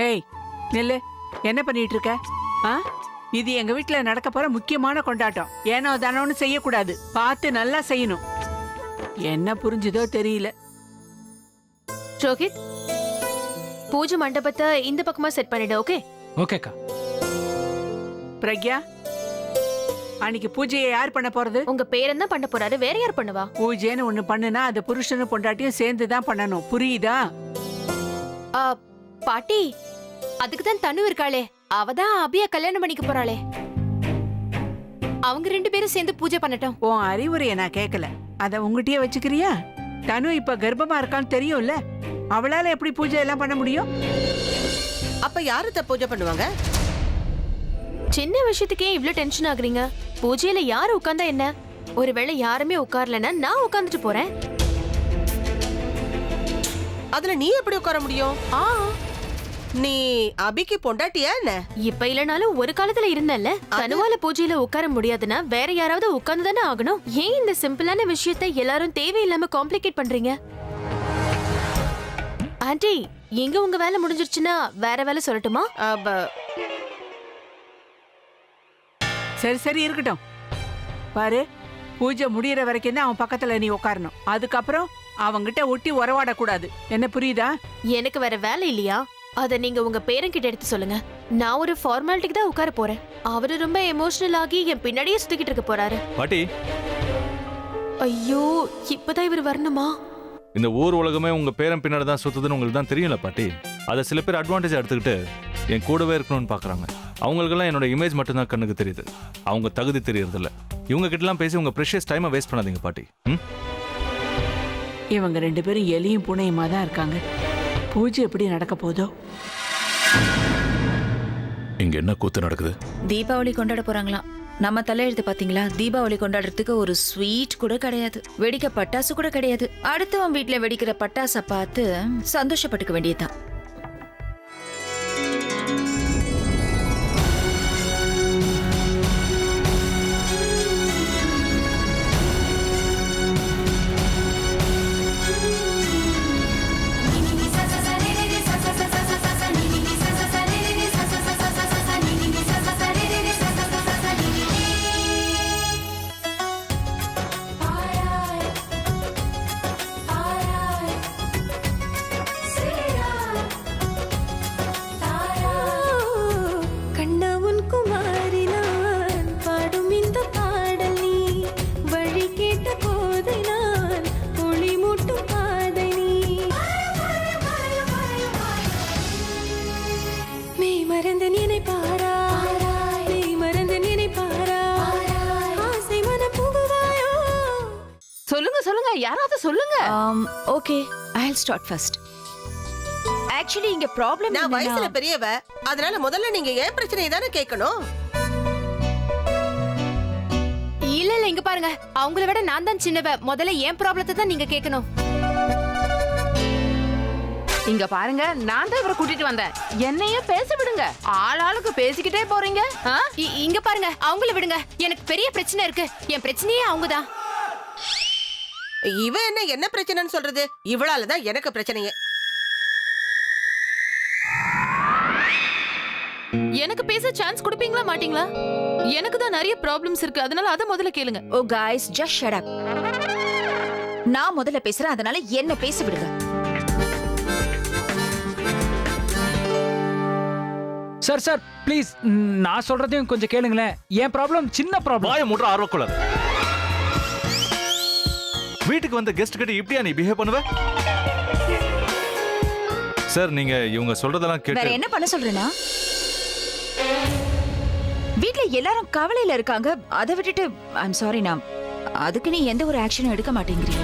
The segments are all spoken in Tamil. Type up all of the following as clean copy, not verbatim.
ஏய் நெல்லு, என்ன பண்ணிட்டு இருக்க? ஆ, இது எங்க வீட்டுல நடக்க போற முக்கியமான கொண்டாட்டம். ஏனோ தானோன்னு செய்யக்கூடாது, பார்த்து நல்லா செய்யணும். என்ன புரிஞ்சுதோ தெரியல. ரோஹித், பூஜை மண்டபத்தை இந்த பக்கமா செட் பண்ணிடு. ஓகே ஓகேக்கா. பிரக்யா, அன்னைக்கு பூஜையை யார் பண்ண போறது? உங்க பேரன் தான் பண்ண போறாரு, வேற யார் பண்ணுவா? பூஜைன்னு ஒண்ணு பண்ணுனா அது புருஷனும் பொண்டாட்டியும் சேர்ந்து தான் பண்ணணும், புரியுதா? பாட்டி, அதுக்கு தான் தனு இருக்காளே, அவதான் அபியா கல்யாணம் பண்ணிக்க போறாளே. அவங்க 2 பேரும் சேர்ந்து பூஜை பண்ணட்டும். உன் அறிவுரையை நான் கேட்கல, அத உங்ககிட்டயே வச்சுக்கிறியா? தனு இப்ப கர்ப்பமா இருக்கான்னு தெரியும்ல, அவளால எப்படி பூஜை எல்லாம் பண்ண முடியும்? அப்ப யாரு பூஜை பண்ணுவாங்க? சின்ன விஷயத்துக்கே இவ்ளோ டென்ஷன் ஆகுறீங்க? பூஜையில யாரு உட்கார்ந்தா என்ன? ஒருவேளை யாருமே உட்காரலன்னா நான் உட்கார்ந்துட்டு போறேன். அதுல நீ எப்படி உட்கார முடியும்? நீ அபிக்கு பொண்டாட்டியா என்ன? இப்ப இல்லனாலும் ஒரு காலத்துல இருந்தல்ல. தனுவால பூஜையில உட்கார முடியாதுன்னா வேற யாராவது உட்கார்ந்து தானே ஆகணும். ஏன் இந்த சிம்பிளான விஷயத்தை எல்லாரும் தேவையில்லாம காம்ப்ளிகேட் பண்றீங்க? ஆண்டி, எங்க உங்க வேலை முடிஞ்சிருச்சுன்னா வேற வேலை சொல்லட்டுமா? சரி சரி இருக்கட்டும். பாரு, பூஜை முடியற வரைக்கும் தான் அவன் பக்கத்துல நீ உட்காரணும். அதுக்கப்புறம் அவங்கிட்ட ஒட்டி உறவாடக்கூடாது, என்ன புரியுதா? எனக்கு வேற வேலை இல்லையா? அத நீங்க உங்க பேரன்கிட்ட எடுத்து சொல்லுங்க. நான் ஒரு ஃபார்மாலிட்டிக்கு தான் உட்கார போறேன். அவரு ரொம்ப எமோஷனல் ஆகி என் பின்னாடியே சுத்திக்கிட்டு இருக்க போறாரு. பாட்டி, ஐயோ, இப்பதான் இவர் வரணுமா? இந்த ஊர் உலகமே உங்க பேரன் பின்னாடி தான் சுத்துதுன்னு உங்களுக்கு தான் தெரியல பாட்டி. அதை சில பேர் அட்வான்டேஜ் எடுத்துக்கிட்டு என் கூடவே இருக்கணும்னு பாக்குறாங்க. அவங்களுக்கெல்லாம் என்னோட இமேஜ் மட்டும்தான் கண்ணுக்கு தெரியுது, அவங்க தகுதி தெரியறதில்ல. இவங்க கிட்டலாம் பேசி உங்க ப்ரெஷியஸ் டைமை வேஸ்ட் பண்ணாதீங்க பாட்டி. இவங்க 2 பேரும் எலியும் பூனையுமா தான் இருக்காங்க. பூஜை எப்படி நடக்க போதோ? இங்க என்ன கூத்து நடக்குது? தீபாவளி கொண்டாட போறாங்களாம். நம்ம தலையெழுத்து பாத்தீங்களா? தீபாவளி கொண்டாடுறதுக்கு ஒரு ஸ்வீட் கூட கிடையாது, வெடிக்க பட்டாசு கூட கிடையாது. அடுத்தவன் வீட்டுல வெடிக்கிற பட்டாசை பார்த்து சந்தோஷப்பட்டுக்க வேண்டியதுதான். சொல்லுங்க சொல்லுங்க, யாராவது சொல்லுங்க. Okay, I'll start first. Actually இங்க ப்ராப்ளம் நான் வயசுல பெரியவ, அதனால முதல்ல நீங்க ஏன் பிரச்சனையை தானே கேட்கணும். இல்ல இல்ல, இங்க பாருங்க, அவங்கள விட நான் தான் சின்னவ. முதல்ல ஏன் ப்ராப்ளத்தை தான் நீங்க கேட்கணும். இங்க பாருங்க, நான் தான் இவரை கூட்டிட்டு வந்தேன், என்னையும் பேச விடுங்க. ஆளாளுக்கு பேசிக்கிட்டே போறீங்க. இங்க பாருங்க, அவங்கள விடுங்க. எனக்கு பெரிய பிரச்சனை இருக்கு. என் பிரச்சனையே அவங்கதான். இவ என்ன பிரச்சனைன்னு சொல்றது? இவளாலதான் எனக்கு பிரச்சனையே. எனக்கு பேச சான்ஸ் கொடுப்பீங்களா மாட்டீங்களா? எனக்கு தான் நிறைய ப்ராப்ளம்ஸ் இருக்கு, அதனால அத முதல்ல கேளுங்க. ஓ guys, just shut up. நான் முதல்ல பேசுறேன், அதனால என்ன பேச விடுங்க. சார் சார் ப்ளீஸ், நான் சொல்றதையும் கொஞ்சம் கேளுங்களேன். என் ப்ராப்ளம் சின்ன ப்ராப்ளம். வாய மூடுற ஆர்வக்குள்ள. வீட்டுக்கு வந்த கெஸ்ட் கிட்ட இப்படியா நீ பிஹேவ் பண்ணுவ? சார், நீங்க இவங்க சொல்றதெல்லாம் கேட்டு வேற என்ன பண்ண சொல்றேனா? வீட்ல எல்லாரும் கவலையில இருக்காங்க, அதை விட்டுட்டு ஐம் சாரி நான் அதுக்கு நீ எந்த ஒரு ஆக்ஷனும் எடுக்க மாட்டேங்கிறீங்க.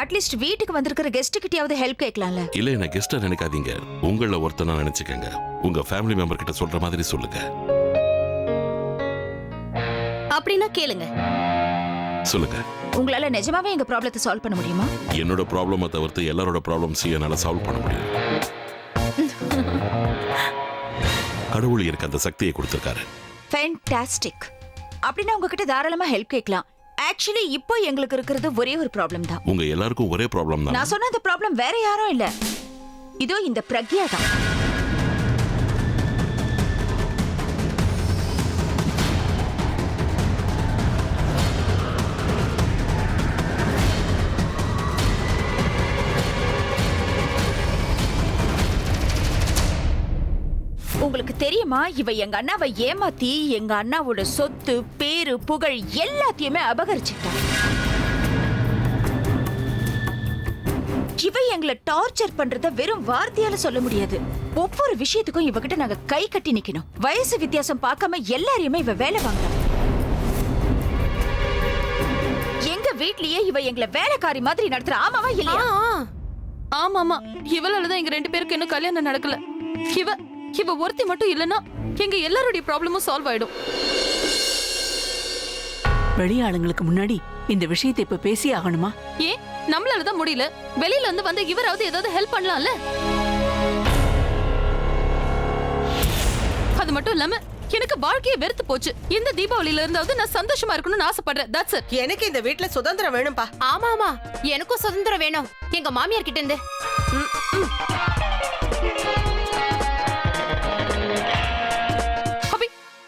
அட்லீஸ்ட் வீட்டுக்கு வந்திருக்கிற கெஸ்ட் கிட்டயாவது ஹெல்ப் கேட்கலாம்ல. இல்ல, என்ன கெஸ்டா நினைக்காதீங்க, உங்கள ஒருத்தனா நினைச்சுக்கங்க. உங்க ஃபேமிலி மெம்பர் கிட்ட சொல்ற மாதிரி சொல்லுங்க. அப்படின்னா கேளுங்க. சொல்லுங்க. உங்களால நிஜமாவே எங்க ப்ராப்ளத்தை சால்வ் பண்ண முடியுமா? என்னோட ப்ராப்ளமை தவிர்த்து எல்லாரோட ப்ராப்ளம்ஸையும் என்னால சால்வ் பண்ண முடியும். கடவுள் எனக்கு அந்த சக்தியை கொடுத்திருக்காரு. ஃபேண்டாஸ்டிக். அப்படின்னா உங்ககிட்ட தாராளமா ஹெல்ப் கேட்கலாம். ஆக்சுவலி இப்போ எங்களுக்கு இருக்கிறது ஒரே ஒரு ப்ராப்ளம் தான். உங்க எல்லாருக்கும் ஒரே ப்ராப்ளம் தான். நான் சொன்ன அந்த ப்ராப்ளம் வேற யாரும் இல்ல, இதோ இந்த பிரக்யா தான். உங்களுக்கு தெரியுமா, இவ எங்க அண்ணாவை ஏமாத்தி எங்க அண்ணாவோட சொத்து, பேரு, புகழ் எல்லாத்தையுமே அபகரிச்சுட்டா. இவ எங்களை டார்ச்சர் பண்றத வெறும் வார்த்தையால சொல்ல முடியாது. ஒவ்வொரு விஷயத்துக்கும் இவகிட்ட நாங்க கை கட்டி நிக்கணும். வயசு வித்தியாசம் பார்க்காம எல்லாரையுமே இவ வேலை வாங்குறா. எங்க வீட்லயே இவ எங்களை வேலைக்காரி மாதிரி நடத்துற. ஆமாவா இல்லையா? ஆமாமா, இவளாலதான் எங்க 2 பேருக்கு இன்னும் கல்யாணம் நடக்கல. இவ ஒருத்தி மட்டும் இல்லனா எங்க எல்லாருடைய ப்ராப்ளமும் சால்வ் ஆயிடும். வெளியாளுங்களுக்கு முன்னாடி இந்த விஷயத்தை இப்ப பேசி ஆகணுமா? ஏன் நம்மளாலதான் முடியல? வெளியில இருந்து வந்து இவராவது ஏதாவது ஹெல்ப் பண்ணலாம்ல? அது மட்டும் இல்லாம எனக்கு வாழ்க்கையே வெறுத்து போச்சு. இந்த தீபாவளியில இருந்தாவது நான் சந்தோஷமா இருக்கணும்னு ஆசைப்படுறேன். That's it. எனக்கு இந்த வீட்ல சுதந்திரம் வேணும்பா. ஆமா எனக்கும் சுதந்திரம் வேணும் எங்க மாமியார் கிட்ட இருந்து.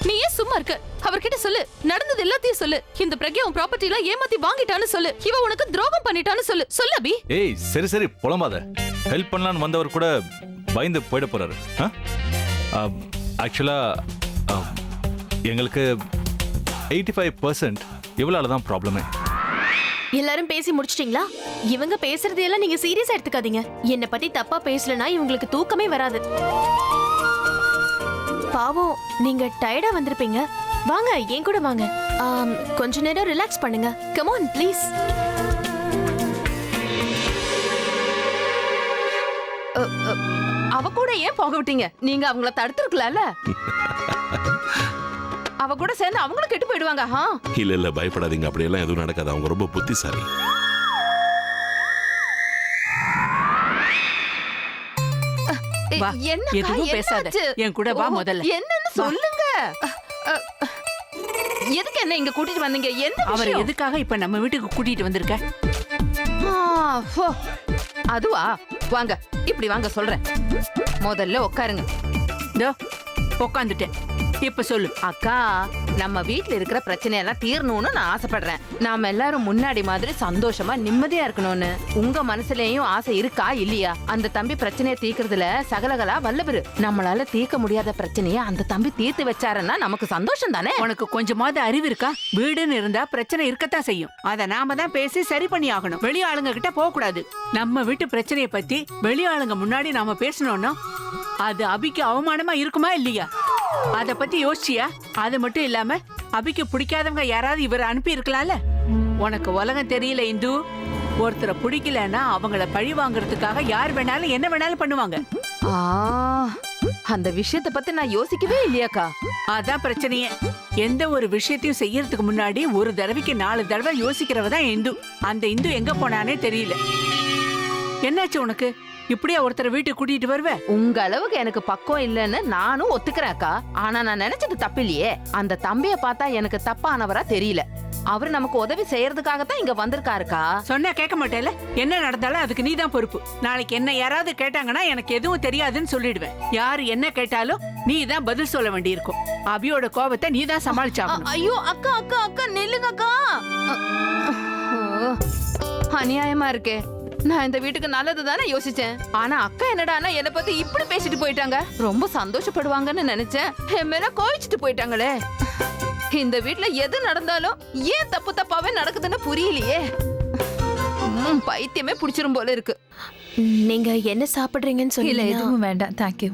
நீ ஏன் சும்மா இருக்க? அவர்கிட்ட சொல்லு, நடந்தது எல்லாத்தையும் சொல்லு. இந்த பிரக்யா உன் ப்ராப்பர்ட்டில ஏமாத்தி வாங்கிட்டான்னு சொல்லு. இவ உனக்கு துரோகம் பண்ணிட்டான்னு சொல்லு. சொல்லு அபி. ஏய் சரி புலம்பாத. ஹெல்ப் பண்ணலான்னு வந்தவர் கூட பயந்து போயிட போறாரு. ஆக்சுவலா எங்களுக்கு 85% இவளால தான் ப்ராப்ளமே. எல்லாரும் பேசி முடிச்சிட்டீங்களா? இவங்க பேசுறதையெல்லாம் நீங்க சீரியஸா எடுத்துக்காதீங்க. என்ன பத்தி தப்பா பேசலனா இவங்களுக்கு தூக்கமே வராது. பாவம், நீங்க டயர்டா வந்திருப்பீங்க. வாங்க என் கூட வாங்க. கொஞ்ச நேரம் ரிலாக்ஸ் பண்ணுங்க. Come on please. அவ கூட ஏன் போக விட்டீங்க? நீங்க அவங்கள தடுத்துருக்கலாம்ல. அவ கூட சேர்ந்து அவங்களும் கெட்டு போயிடுவாங்க. இல்ல பயப்படாதீங்க, அப்படியெல்லாம் எதுவும் நடக்காது. அவங்க ரொம்ப புத்திசாலி. வா, எதுவும் பேசாத. என் கூட வா முதல்ல. என்னன்னு சொல்லுங்க. எதுக்கு என்ன இங்க கூட்டிட்டு வந்தீங்க? என்ன அவரை எதுக்காக இப்ப நம்ம வீட்டுக்கு கூட்டிட்டு வந்திருக்க? அதுவா? வாங்க, இப்படி வாங்க சொல்றேன். முதல்ல உட்காருங்க. உட்காந்துட்டேன். இப்ப சொல்லு. அக்கா, நம்ம வீட்ல இருக்கிற பிரச்சனையெல்லாம் தீரணும்னு நான் ஆசைப்படுறேன். நாம எல்லாரும் முன்னாடி மாதிரி சந்தோஷமா நிம்மதியா இருக்கணும்னு. உங்க மனசுலயும் ஆசை இருக்கா இல்லையா? அந்த தம்பி பிரச்சனையை தீர்க்கறதுல சகலகலா வல்லவரு. நம்மளால தீர்க்க முடியாத பிரச்சனைய அந்த தம்பி தீர்த்து வச்சாருன்னா நமக்கு சந்தோஷம் தானே? உனக்கு கொஞ்சமாவது அறிவு இருக்கா? வீடுன்னு இருந்தா பிரச்சனை இருக்கத்தான் செய்யும். அத நாம தான் பேசி சரி பண்ணி ஆகணும். வெளி ஆளுங்க கிட்ட போக கூடாது. நம்ம வீட்டு பிரச்சனையை பத்தி வெளி ஆளுங்க முன்னாடி நாம பேசணும்னா அது அபிக்கு அவமானமா இருக்குமா இல்லையா? அத பத்தி யோசிச்சியா? அது மட்டும் இல்லாம அபிக்கு பிடிக்காதவங்க யாராவது இவரை அனுப்பி இருக்கலாம்ல. உனக்கு உலகம் தெரியல இந்து. ஒருத்தரை பிடிக்கலன்னா அவங்கள பழி வாங்குறதுக்காக யார் வேணாலும் என்ன வேணாலும் பண்ணுவாங்க. அந்த விஷயத்தை பத்தி நான் யோசிக்கவே இல்லையாக்கா. அதான் பிரச்சனையே. எந்த ஒரு விஷயத்தையும் செய்யறதுக்கு முன்னாடி ஒரு தடவைக்கு 4 தடவை யோசிக்கிறவதான் இந்து. அந்த இந்து எங்க போனானே தெரியல. என்னாச்சு உனக்கு? இப்படியா ஒருத்தரை வீட்டுக்கு கூட்டிட்டு வருவ? உங்க அளவுக்கு எனக்கு பக்கம் இல்லைன்னு நானும் ஒத்துக்கிறேன்க்கா. ஆனா நான் நினைச்சது தப்பு இல்லையே. அந்த தம்பிய பார்த்தா எனக்கு தப்பானவரா தெரியல. அவரு நமக்கு உதவி செய்யறதுக்காகத்தான் இங்க வந்திருக்காருக்கா. சொன்னா கேட்க மாட்டேல. என்ன நடந்தாலும் அதுக்கு நீ தான் பொறுப்பு. நாளைக்கு என்ன யாராவது கேட்டாங்கன்னா எனக்கு எதுவும் தெரியாதுன்னு சொல்லிடுவேன். யாரு என்ன கேட்டாலும் நீ தான் பதில் சொல்ல வேண்டியிருக்கும். அபியோட கோபத்தை நீ தான் சமாளிச்சாகணும். ஐயோ அக்கா அக்கா அக்கா நில்லுங்க அக்கா. அநியாயமா இருக்கே. நான் இந்த வீட்டுக்கு நல்லது தானே யோசிச்சேன். ஆனா அக்கா என்னடானா என்ன பத்தி இப்படி பேசிட்டு போயிட்டாங்க. ரொம்ப சந்தோஷப்படுவாங்கன்னு நினைச்சேன். என் மேல கோவிச்சுட்டு போயிட்டாங்களே. இந்த வீட்ல எது நடந்தாலும் ஏன் தப்பு தப்பாவே நடக்குதுன்னு புரியலையே. பைத்தியமே புடிச்சிரும் போல இருக்கு. நீங்க என்ன சாப்பிடுறீங்கன்னு இல்ல சொல்லி எதுவும் வேண்டாம். தேங்க்யூ.